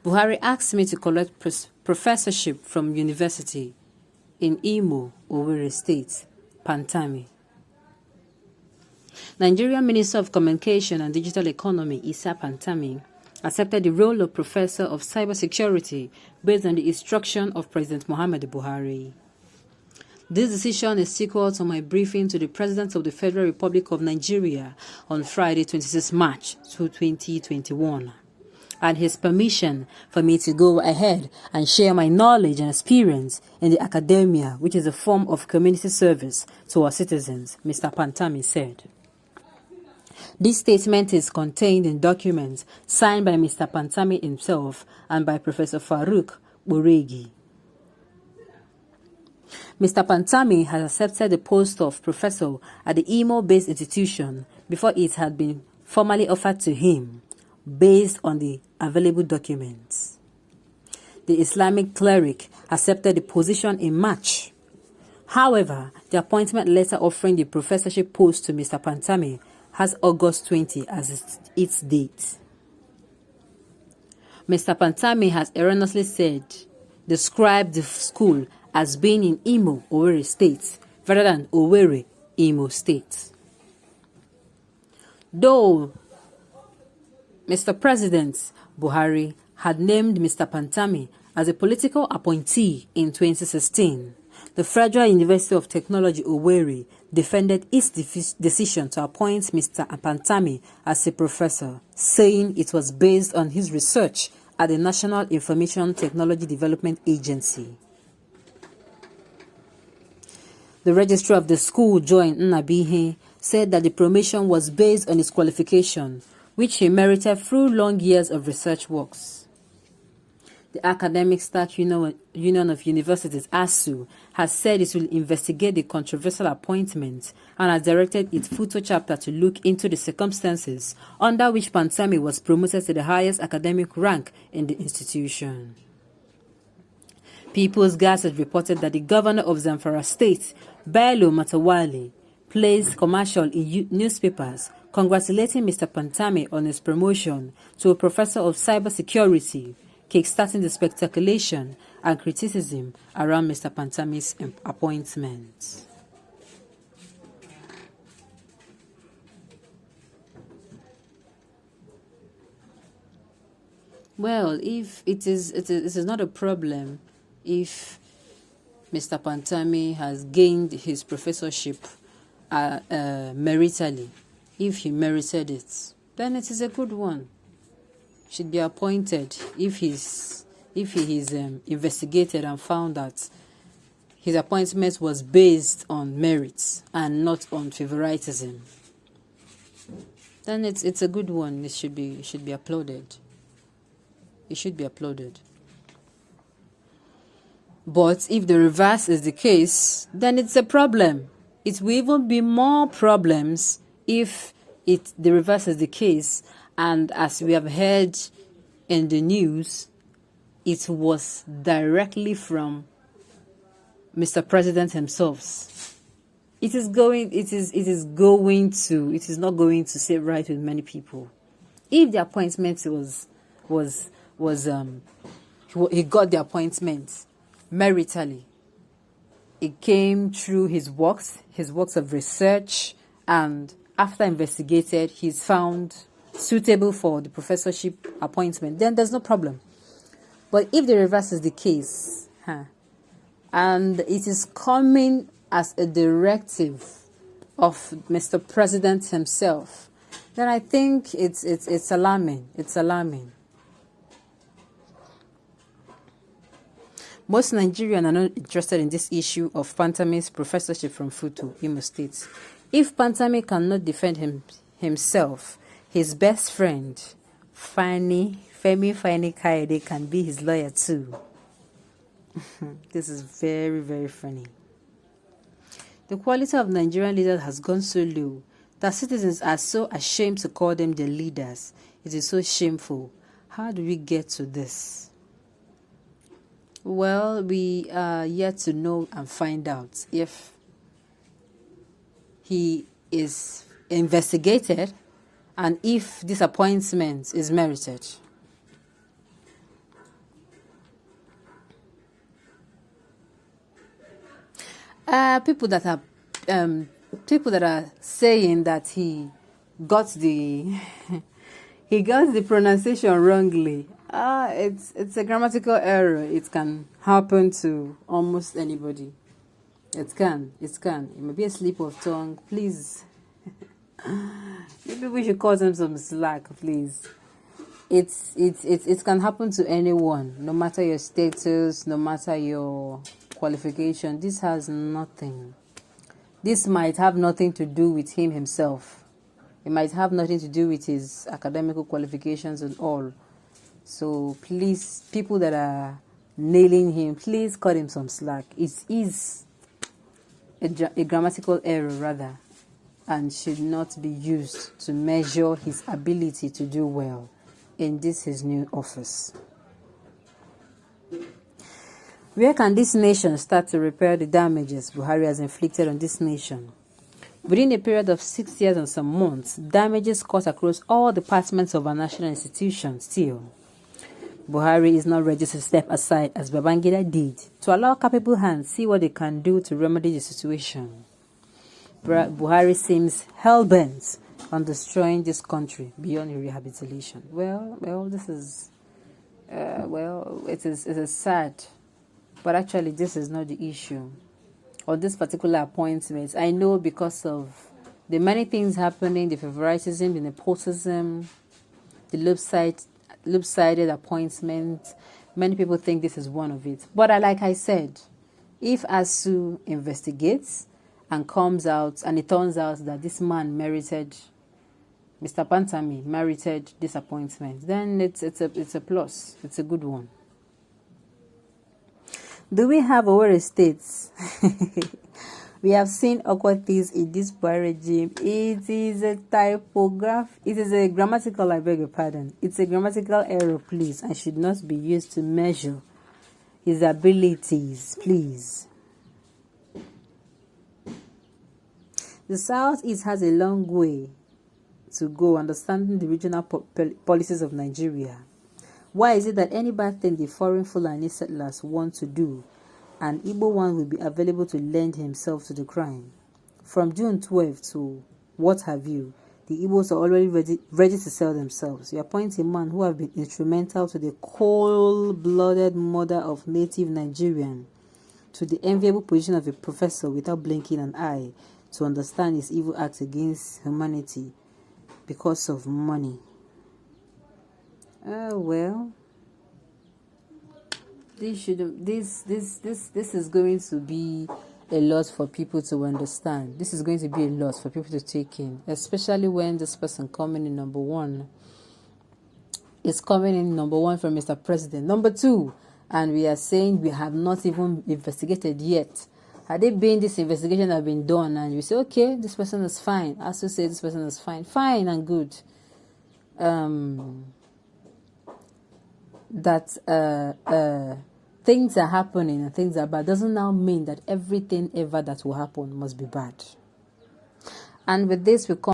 Buhari asked me to collect professorship from university in Imo, Owerri State, Pantami. Nigerian Minister of Communication and Digital Economy, Issa Pantami, accepted the role of Professor of Cybersecurity based on the instruction of President Muhammadu Buhari. This decision is sequel to my briefing to the President of the Federal Republic of Nigeria on Friday, 26 March 2021, and his permission for me to go ahead and share my knowledge and experience in the academia, which is a form of community service to our citizens, Mr. Pantami said. This statement is contained in documents signed by Mr. Pantami himself and by Professor Farouk Boregi. Mr. Pantami has accepted the post of professor at the Imo-based institution before it had been formally offered to him, based on the available documents. The Islamic cleric accepted the position in March. However, the appointment letter offering the professorship post to Mr. Pantami has August 20 as its date. Mr. Pantami has erroneously described the school as being in Imo, Owerri State, rather than Owerri, Imo State. Though Mr. President Buhari had named Mr. Pantami as a political appointee in 2016, the Federal University of Technology, Owerri, defended its decision to appoint Mr. Pantami as a professor, saying it was based on his research at the National Information Technology Development Agency. The registrar of the school, Joy Nnabihe, said that the promotion was based on his qualification, which he merited through long years of research works. The Academic Staff Union of Universities, ASU, has said it will investigate the controversial appointment and has directed its Futo chapter to look into the circumstances under which Pantami was promoted to the highest academic rank in the institution. People's Gas has reported that the governor of Zamfara State, Bello Matawali, placed commercial in newspapers congratulating Mr. Pantami on his promotion to a professor of cybersecurity, kickstarting the speculation and criticism around Mr. Pantami's appointment. Well, if it is not a problem if Mr. Pantami has gained his professorship meritally. If he merited it, then it is a good one. Should be appointed if he is investigated and found that his appointment was based on merits and not on favoritism. Then it's a good one. It should be applauded. It should be applauded. But if the reverse is the case, then it's a problem. It will even be more problems if the reverse is the case. And as we have heard in the news, it was directly from Mr. President himself. It is not going to sit right with many people. If the appointment he got the appointment meritally. It came through his works of research, and after investigated, he's found suitable for the professorship appointment, then there's no problem. But if the reverse is the case, and it is coming as a directive of Mr. President himself, then I think it's alarming. It's alarming. Most Nigerians are not interested in this issue of Pantami's professorship from Futo, Imo State. If Pantami cannot defend himself, his best friend, Femi Kaede, can be his lawyer too. This is very, very funny. The quality of Nigerian leaders has gone so low that citizens are so ashamed to call them their leaders. It is so shameful. How do we get to this? Well, we are yet to know and find out if he is investigated and if this appointment is merited. People that are saying that he got the he got the pronunciation wrongly. It's a grammatical error. It can happen to almost anybody. It can. It may be a slip of tongue. Please, maybe we should cause them some slack, please. It can happen to anyone, no matter your status, no matter your qualification. This has nothing. This might have nothing to do with him himself. It might have nothing to do with his academic qualifications and all. So please, people that are nailing him, please cut him some slack. It is a grammatical error rather, and should not be used to measure his ability to do well in this his new office. Where can this nation start to repair the damages Buhari has inflicted on this nation? Within a period of 6 years and some months, damages caused across all departments of our national institutions still. Buhari is not ready to step aside as Babangida did to allow capable hands see what they can do to remedy the situation. Buhari seems hell-bent on destroying this country beyond rehabilitation. This is, it is sad, but actually this is not the issue. Or this particular appointment, I know because of the many things happening, the favoritism, the nepotism, the lopsided appointment. Many people think this is one of it. But like I said, if ASU investigates and comes out and it turns out that this man merited, Mr. Pantami merited this appointment, then it's a plus. It's a good one. Do we have Owerri states? We have seen awkward things in this Buhari regime. It is a it is a grammatical, I beg your pardon. It's a grammatical error, please, and should not be used to measure his abilities, please. The Southeast has a long way to go understanding the regional policies of Nigeria. Why is it that any bad thing the foreign Fulani settlers want to do, an Igbo one will be available to lend himself to the crime? From June 12 to what have you, the Igbos are already ready to sell themselves. You appoint a man who have been instrumental to the cold-blooded murder of native Nigerian, to the enviable position of a professor without blinking an eye, to understand his evil acts against humanity because of money. This is going to be a lot for people to understand. This is going to be a lot for people to take in, especially when this person coming in number one is coming in number one from Mr. President. Number two, and we are saying we have not even investigated yet. Had it been this investigation have been done and you say, okay, this person is fine. I also say this person is fine and good. That things are happening and things are bad doesn't now mean that everything ever that will happen must be bad. And with this we come